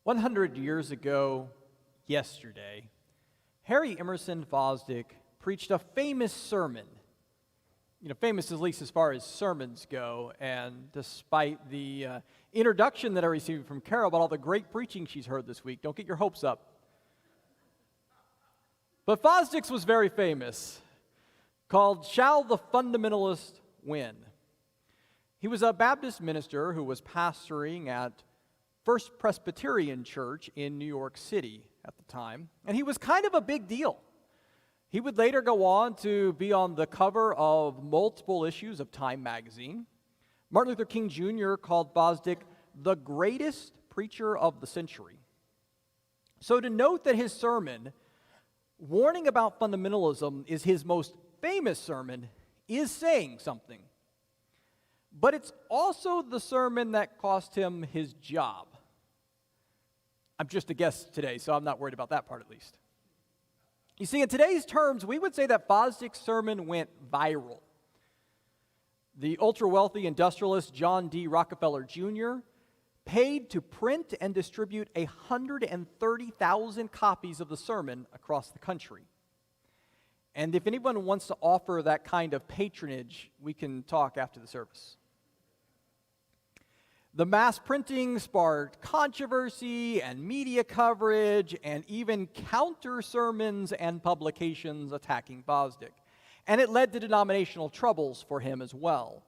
100 years ago, yesterday, Harry Emerson Fosdick preached a famous sermon. Famous at least as far as sermons go, and despite the introduction that I received from Carol about all the great preaching she's heard this week, don't get your hopes up. But Fosdick's was very famous, called "Shall the Fundamentalist Win?" He was a Baptist minister who was pastoring at First Presbyterian Church in New York City at the time, and he was kind of a big deal. He would later go on to be on the cover of multiple issues of Time magazine. Martin Luther King Jr. called Fosdick the greatest preacher of the century. So to note that his sermon, warning about fundamentalism, is his most famous sermon is saying something. But it's also the sermon that cost him his job. I'm just a guest today, so I'm not worried about that part at least. You see, in today's terms, we would say that Fosdick's sermon went viral. The ultra-wealthy industrialist John D. Rockefeller Jr. paid to print and distribute 130,000 copies of the sermon across the country. And if anyone wants to offer that kind of patronage, we can talk after the service. The mass printing sparked controversy and media coverage and even counter sermons and publications attacking Fosdick. And it led to denominational troubles for him as well.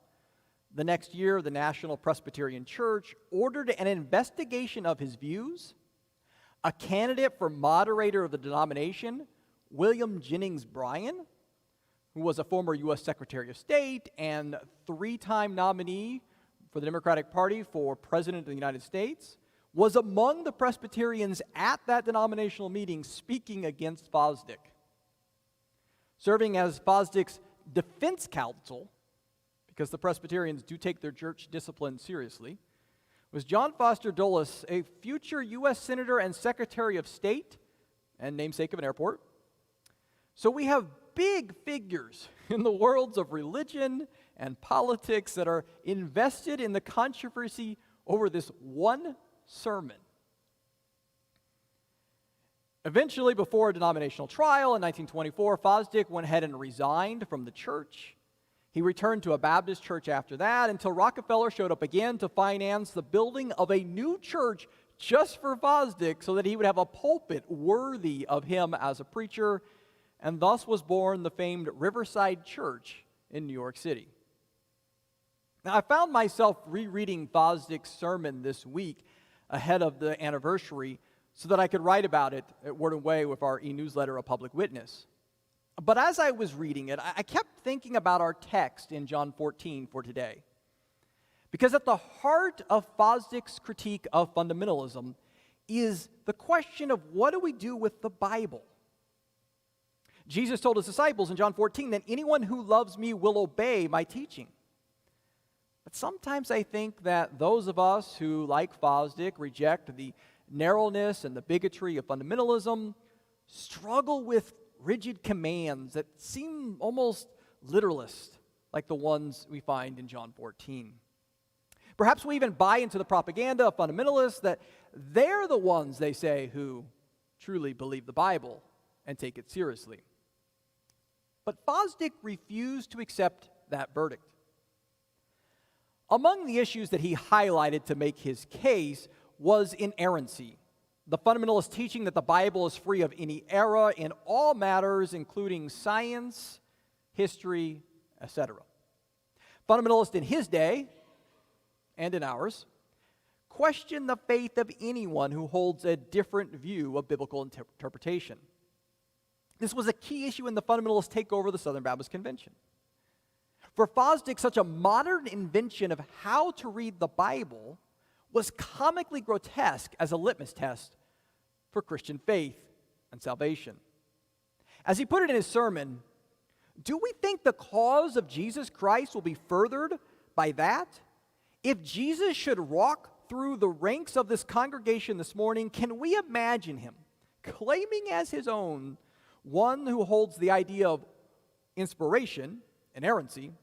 The next year, the National Presbyterian Church ordered an investigation of his views. A candidate for moderator of the denomination, William Jennings Bryan, who was a former U.S. Secretary of State and three-time nominee for the Democratic Party for President of the United States, was among the Presbyterians at that denominational meeting speaking against Fosdick. Serving as Fosdick's defense counsel, because the Presbyterians do take their church discipline seriously, was John Foster Dulles, a future U.S. Senator and Secretary of State, and namesake of an airport. So we have big figures in the worlds of religion and politics that are invested in the controversy over this one sermon. Eventually, before a denominational trial in 1924, Fosdick went ahead and resigned from the church. He returned to a Baptist church after that until Rockefeller showed up again to finance the building of a new church just for Fosdick so that he would have a pulpit worthy of him as a preacher, and thus was born the famed Riverside Church in New York City. Now, I found myself rereading Fosdick's sermon this week ahead of the anniversary so that I could write about it at Word and Way with our e-newsletter, A Public Witness. But as I was reading it, I kept thinking about our text in John 14 for today. Because at the heart of Fosdick's critique of fundamentalism is the question of what do we do with the Bible? Jesus told his disciples in John 14 that anyone who loves me will obey my teaching. But sometimes I think that those of us who, like Fosdick, reject the narrowness and the bigotry of fundamentalism struggle with rigid commands that seem almost literalist, like the ones we find in John 14. Perhaps we even buy into the propaganda of fundamentalists that they're the ones, they say, who truly believe the Bible and take it seriously. But Fosdick refused to accept that verdict. Among the issues that he highlighted to make his case was inerrancy, the fundamentalist teaching that the Bible is free of any error in all matters, including science, history, etc. Fundamentalists in his day, and in ours, question the faith of anyone who holds a different view of biblical interpretation. This was a key issue in the fundamentalist takeover of the Southern Baptist Convention. For Fosdick, such a modern invention of how to read the Bible was comically grotesque as a litmus test for Christian faith and salvation. As he put it in his sermon, do we think the cause of Jesus Christ will be furthered by that? If Jesus should walk through the ranks of this congregation this morning, can we imagine him claiming as his own one who holds the idea of inspiration, inerrancy,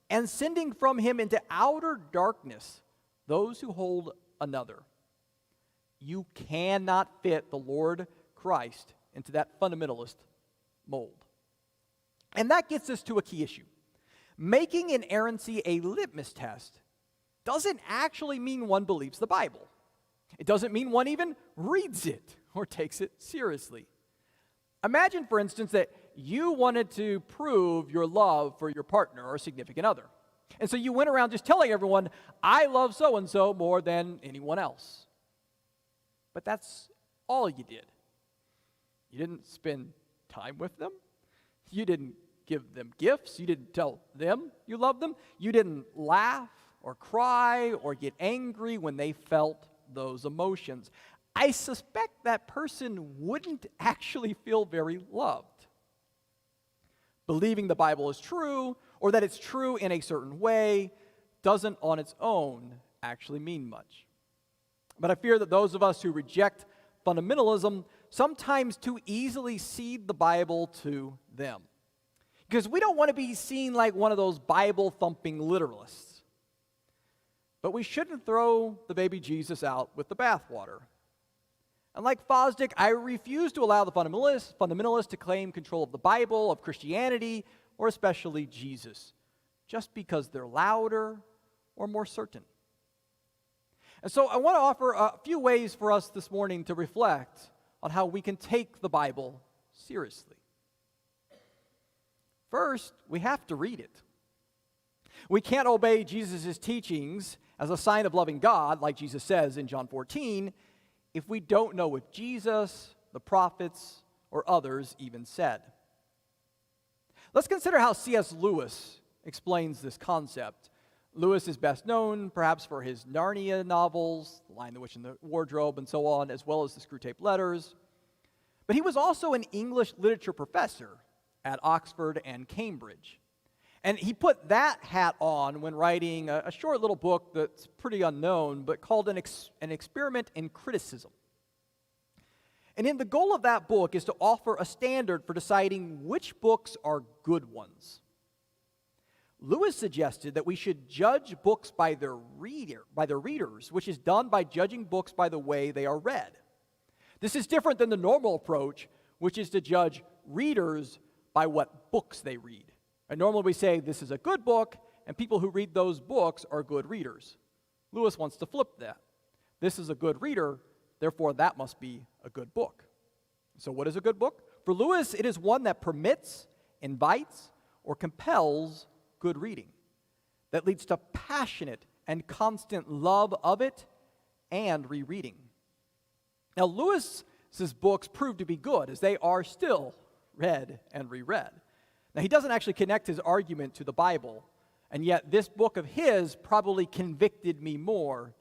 and sending from him into outer darkness those who hold another? You cannot fit the Lord Christ into that fundamentalist mold. And that gets us to a key issue. Making inerrancy a litmus test doesn't actually mean one believes the Bible. It doesn't mean one even reads it or takes it seriously. Imagine, for instance, that you wanted to prove your love for your partner or significant other. And so you went around just telling everyone, I love so-and-so more than anyone else. But that's all you did. You didn't spend time with them. You didn't give them gifts. You didn't tell them you loved them. You didn't laugh or cry or get angry when they felt those emotions. I suspect that person wouldn't actually feel very loved. Believing the Bible is true, or that it's true in a certain way, doesn't on its own actually mean much. But I fear that those of us who reject fundamentalism sometimes too easily cede the Bible to them. Because we don't want to be seen like one of those Bible-thumping literalists. But we shouldn't throw the baby Jesus out with the bathwater. And like Fosdick, I refuse to allow the fundamentalists to claim control of the Bible, of Christianity, or especially Jesus, just because they're louder or more certain. And so I want to offer a few ways for us this morning to reflect on how we can take the Bible seriously. First, we have to read it. We can't obey Jesus' teachings as a sign of loving God, like Jesus says in John 14, if we don't know what Jesus, the prophets, or others even said. Let's consider how C.S. Lewis explains this concept. Lewis is best known perhaps for his Narnia novels, The Lion, the Witch, and the Wardrobe, and so on, as well as the Screwtape Letters. But he was also an English literature professor at Oxford and Cambridge. And he put that hat on when writing a short little book that's pretty unknown, but called an Experiment in Criticism. And in the goal of that book is to offer a standard for deciding which books are good ones. Lewis suggested that we should judge books by their readers, which is done by judging books by the way they are read. This is different than the normal approach, which is to judge readers by what books they read. And normally we say this is a good book, and people who read those books are good readers. Lewis wants to flip that. This is a good reader, therefore that must be a good book. So what is a good book? For Lewis, it is one that permits, invites, or compels good reading, that leads to passionate and constant love of it and rereading. Now, Lewis's books prove to be good, as they are still read and reread. Now, he doesn't actually connect his argument to the Bible, and yet this book of his probably convicted me more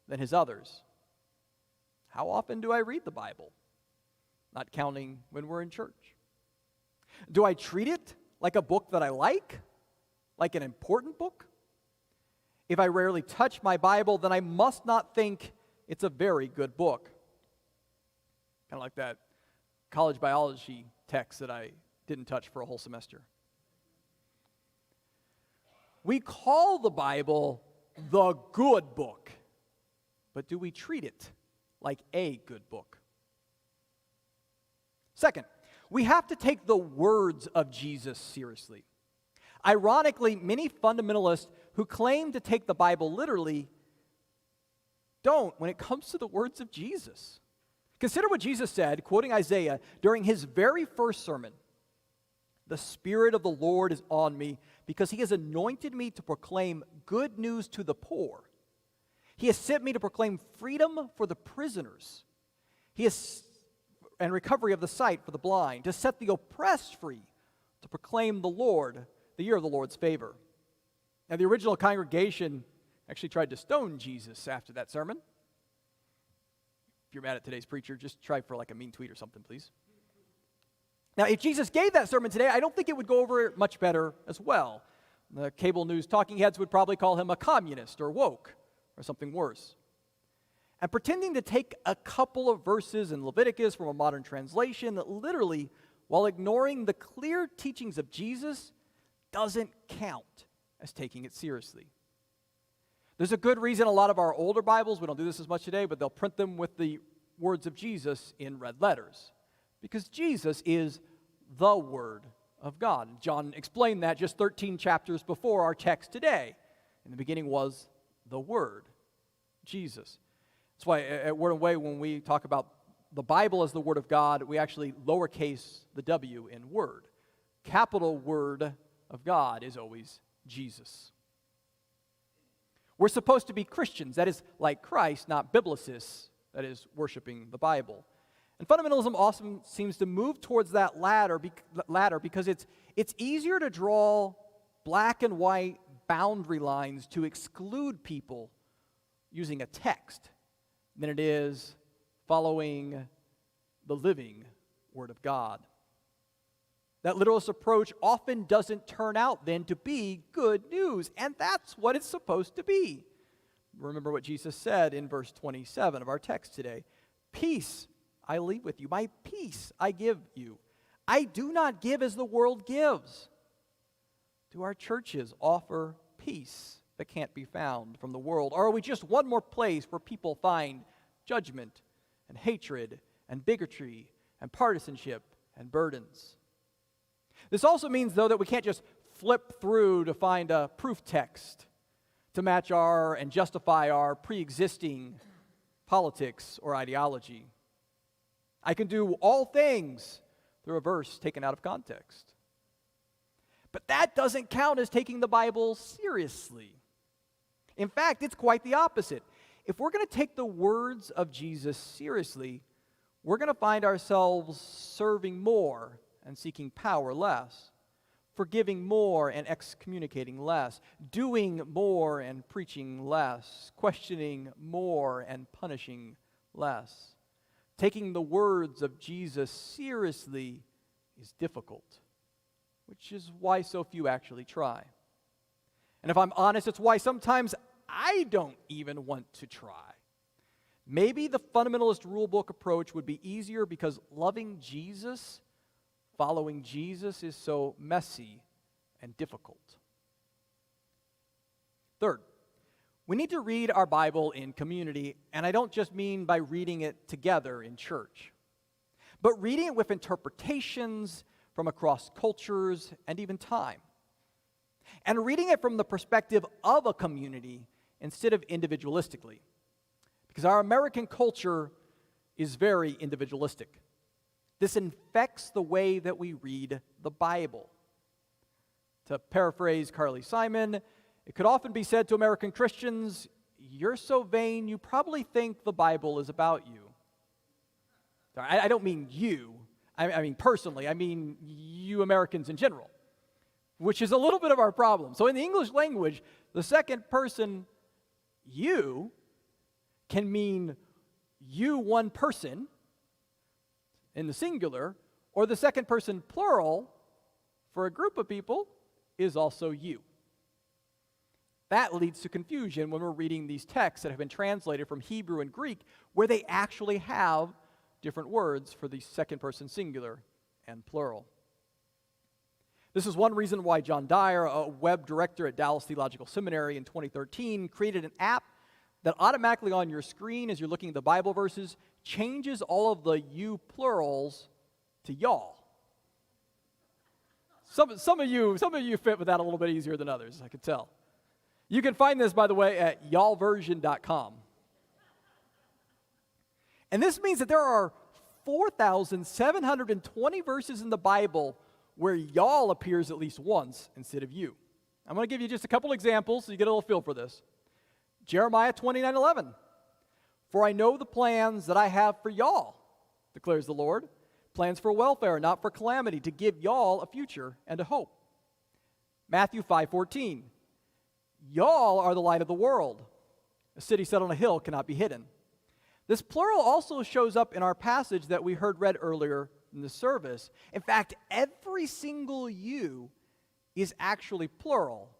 than his others. How often do I read the Bible? Not counting when we're in church. Do I treat it like a book that I like an important book? If I rarely touch my Bible, then I must not think it's a very good book. Kind of like that college biology text that I didn't touch for a whole semester. We call the Bible the good book, but do we treat it like a good book? Second, we have to take the words of Jesus seriously. Ironically, many fundamentalists who claim to take the Bible literally don't when it comes to the words of Jesus. Consider what Jesus said, quoting Isaiah, during his very first sermon. The Spirit of the Lord is on me because he has anointed me to proclaim good news to the poor. He has sent me to proclaim freedom for the prisoners. And recovery of the sight for the blind, to set the oppressed free, to proclaim the year of the Lord's favor. Now, the original congregation actually tried to stone Jesus after that sermon. If you're mad at today's preacher, just try for like a mean tweet or something, please. Now, if Jesus gave that sermon today, I don't think it would go over much better as well. The cable news talking heads would probably call him a communist or woke or something worse. And pretending to take a couple of verses in Leviticus from a modern translation that literally, while ignoring the clear teachings of Jesus, doesn't count as taking it seriously. There's a good reason a lot of our older Bibles, we don't do this as much today, but they'll print them with the words of Jesus in red letters. Because Jesus is the Word of God. John explained that just 13 chapters before our text today. In the beginning was the Word, Jesus. That's why at Word and Way, when we talk about the Bible as the Word of God, we actually lowercase the W in Word. Capital Word of God is always Jesus. We're supposed to be Christians, that is, like Christ, not biblicists, that is, worshiping the Bible. And fundamentalism often seems to move towards that ladder because it's easier to draw black and white boundary lines to exclude people using a text than it is following the living Word of God. That literalist approach often doesn't turn out then to be good news, and that's what it's supposed to be. Remember what Jesus said in verse 27 of our text today. Peace I leave with you, my peace I give you. I do not give as the world gives. Do our churches offer peace that can't be found from the world? Or are we just one more place where people find judgment and hatred and bigotry and partisanship and burdens? This also means, though, that we can't just flip through to find a proof text to match our and justify our pre-existing politics or ideology. I can do all things through a verse taken out of context. But that doesn't count as taking the Bible seriously. In fact, it's quite the opposite. If we're going to take the words of Jesus seriously, we're going to find ourselves serving more and seeking power less, forgiving more and excommunicating less, doing more and preaching less, questioning more and punishing less. Taking the words of Jesus seriously is difficult, which is why so few actually try. And if I'm honest, it's why sometimes I don't even want to try. Maybe the fundamentalist rulebook approach would be easier because loving Jesus, following Jesus, is so messy and difficult. Third, we need to read our Bible in community, and I don't just mean by reading it together in church, but reading it with interpretations from across cultures and even time, and reading it from the perspective of a community instead of individualistically, because our American culture is very individualistic. This infects the way that we read the Bible. To paraphrase Carly Simon, it could often be said to American Christians, "You're so vain, you probably think the Bible is about you." I don't mean you. I mean personally. I mean you Americans in general, which is a little bit of our problem. So in the English language, the second person, you, can mean you, one person, in the singular, or the second person plural for a group of people is also you. That leads to confusion when we're reading these texts that have been translated from Hebrew and Greek, where they actually have different words for the second person singular and plural. This is one reason why John Dyer, a web director at Dallas Theological Seminary in 2013, created an app that automatically on your screen as you're looking at the Bible verses changes all of the you plurals to y'all. Some of you fit with that a little bit easier than others, I could tell. You can find this, by the way, at y'allversion.com. And this means that there are 4,720 verses in the Bible where y'all appears at least once instead of you. I'm going to give you just a couple examples so you get a little feel for this. Jeremiah 29:11. For I know the plans that I have for y'all, declares the Lord. Plans for welfare, not for calamity, to give y'all a future and a hope. Matthew 5:14. Y'all are the light of the world. A city set on a hill cannot be hidden. This plural also shows up in our passage that we heard read earlier in the service. In fact, every single you is actually plural.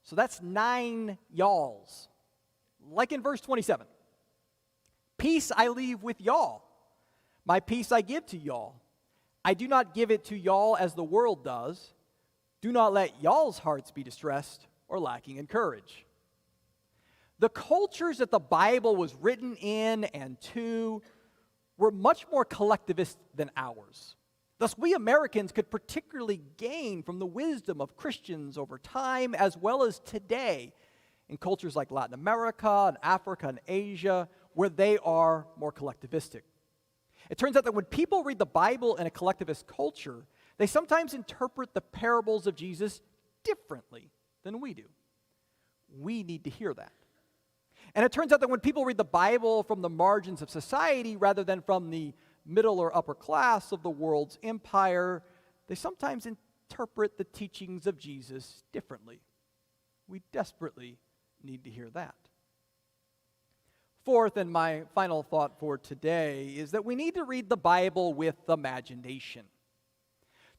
So that's 9 y'alls. Like in verse 27. Peace I leave with y'all. My peace I give to y'all. I do not give it to y'all as the world does. Do not let y'all's hearts be distressed or lacking in courage. The cultures that the Bible was written in and to were much more collectivist than ours. Thus, we Americans could particularly gain from the wisdom of Christians over time as well as today in cultures like Latin America and Africa and Asia, where they are more collectivistic. It turns out that when people read the Bible in a collectivist culture, they sometimes interpret the parables of Jesus differently than we do. We need to hear that. And it turns out that when people read the Bible from the margins of society rather than from the middle or upper class of the world's empire, they sometimes interpret the teachings of Jesus differently. We desperately need to hear that. Fourth, and my final thought for today, is that we need to read the Bible with imagination.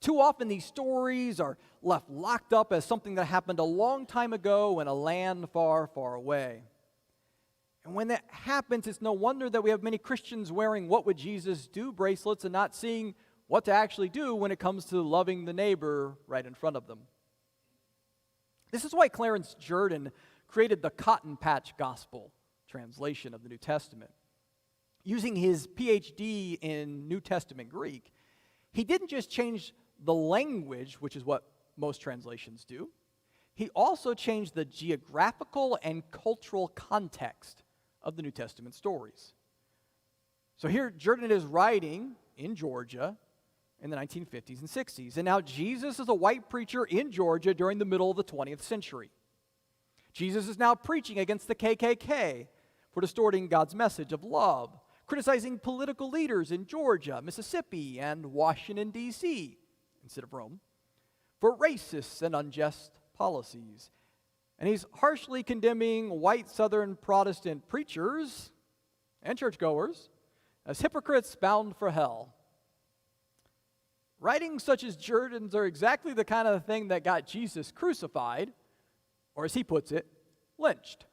Too often these stories are left locked up as something that happened a long time ago in a land far, far away. And when that happens, it's no wonder that we have many Christians wearing "What Would Jesus Do" bracelets and not seeing what to actually do when it comes to loving the neighbor right in front of them. This is why Clarence Jordan created the Cotton Patch Gospel translation of the New Testament. Using his PhD in New Testament Greek, he didn't just change the language, which is what most translations do. He also changed the geographical and cultural context of the New Testament stories. So here, Jordan is writing in Georgia in the 1950s and 60s. And now Jesus is a white preacher in Georgia during the middle of the 20th century. Jesus is now preaching against the KKK for distorting God's message of love, criticizing political leaders in Georgia, Mississippi, and Washington, D.C., instead of Rome, for racist and unjust policies. And he's harshly condemning white Southern Protestant preachers and churchgoers as hypocrites bound for hell. Writings such as Jordan's are exactly the kind of thing that got Jesus crucified, or as he puts it, lynched.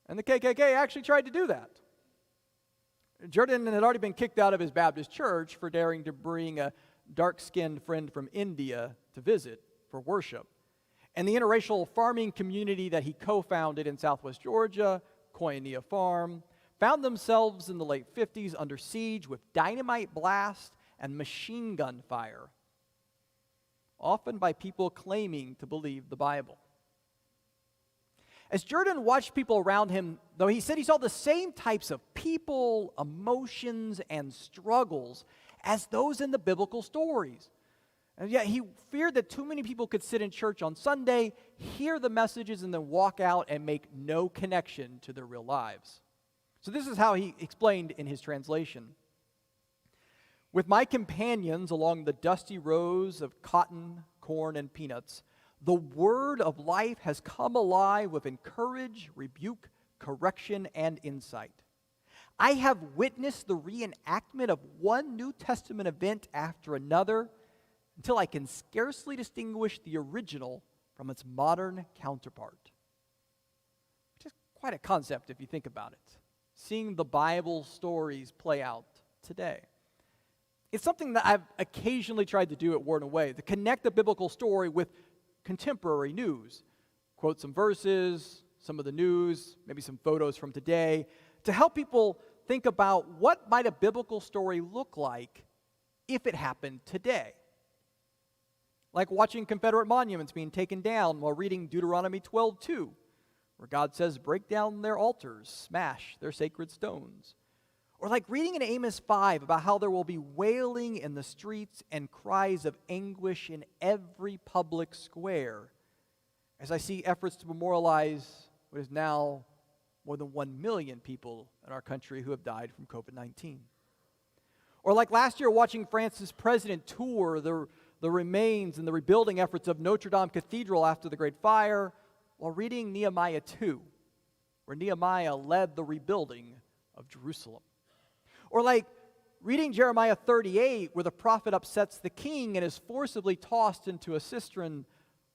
And the KKK actually tried to do that. Jordan had already been kicked out of his Baptist church for daring to bring a dark-skinned friend from India to visit for worship. And the interracial farming community that he co-founded in southwest Georgia, Koinonia Farm, found themselves in the late 50s under siege with dynamite blast and machine gun fire, often by people claiming to believe the Bible. As Jordan watched people around him, though, he said he saw the same types of people, emotions, and struggles as those in the biblical stories. And yet he feared that too many people could sit in church on Sunday, hear the messages, and then walk out and make no connection to their real lives. So this is how he explained in his translation. With my companions along the dusty rows of cotton, corn, and peanuts, the word of life has come alive with encourage, rebuke, correction, and insight. I have witnessed the reenactment of one New Testament event after another until I can scarcely distinguish the original from its modern counterpart. Which is quite a concept if you think about it. Seeing the Bible stories play out today. It's something that I've occasionally tried to do at Word and Way, to connect the biblical story with contemporary news. Quote some verses, some of the news, maybe some photos from today, to help people think about what might a biblical story look like if it happened today. Like watching Confederate monuments being taken down while reading Deuteronomy 12:2, where God says, break down their altars, smash their sacred stones. Or like reading in Amos 5 about how there will be wailing in the streets and cries of anguish in every public square, as I see efforts to memorialize what is now more than 1 million people in our country who have died from COVID-19. Or like last year watching France's president tour the remains and the rebuilding efforts of Notre Dame Cathedral after the Great Fire, while reading Nehemiah 2, where Nehemiah led the rebuilding of Jerusalem. Or like reading Jeremiah 38, where the prophet upsets the king and is forcibly tossed into a cistern,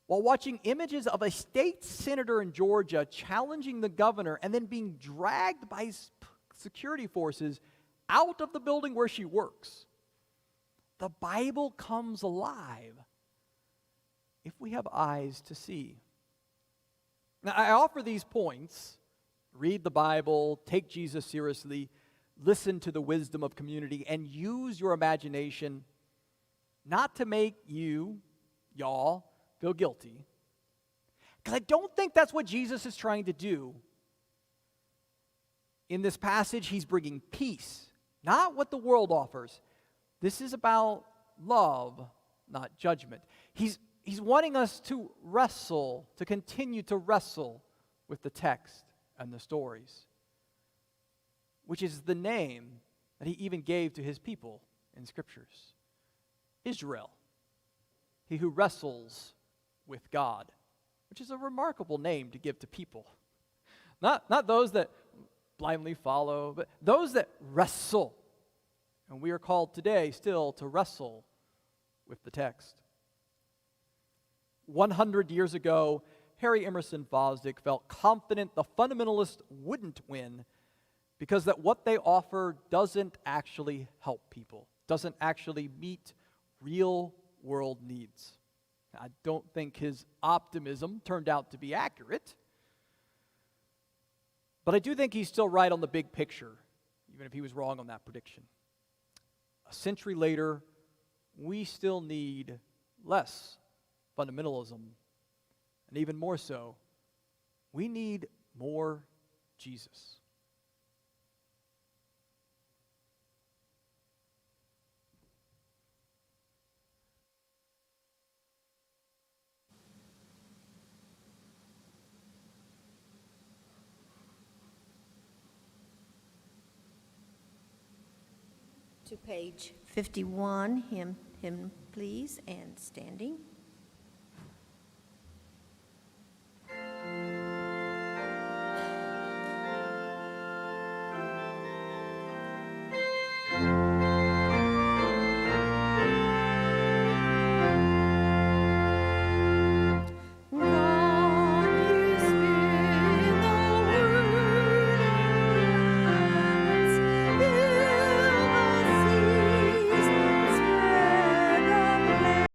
while watching images of a state senator in Georgia challenging the governor and then being dragged by security forces out of the building where she works. The Bible comes alive if we have eyes to see. Now, I offer these points: read the Bible, take Jesus seriously, listen to the wisdom of community, and use your imagination not to make y'all, feel guilty. Because I don't think that's what Jesus is trying to do. In this passage, he's bringing peace, not what the world offers. This is about love, not judgment. He's wanting us to wrestle, to continue to wrestle with the text and the stories, which is the name that he even gave to his people in Scriptures. Israel, he who wrestles with God, which is a remarkable name to give to people. Not those that blindly follow, but those that wrestle. And we are called today still to wrestle with the text. 100 years ago, Harry Emerson Fosdick felt confident the fundamentalists wouldn't win because that what they offer doesn't actually help people, doesn't actually meet real world needs. I don't think his optimism turned out to be accurate, but I do think he's still right on the big picture, even if he was wrong on that prediction. A century later, we still need less fundamentalism, and even more so, we need more Jesus. To page 51, hymn please, and standing.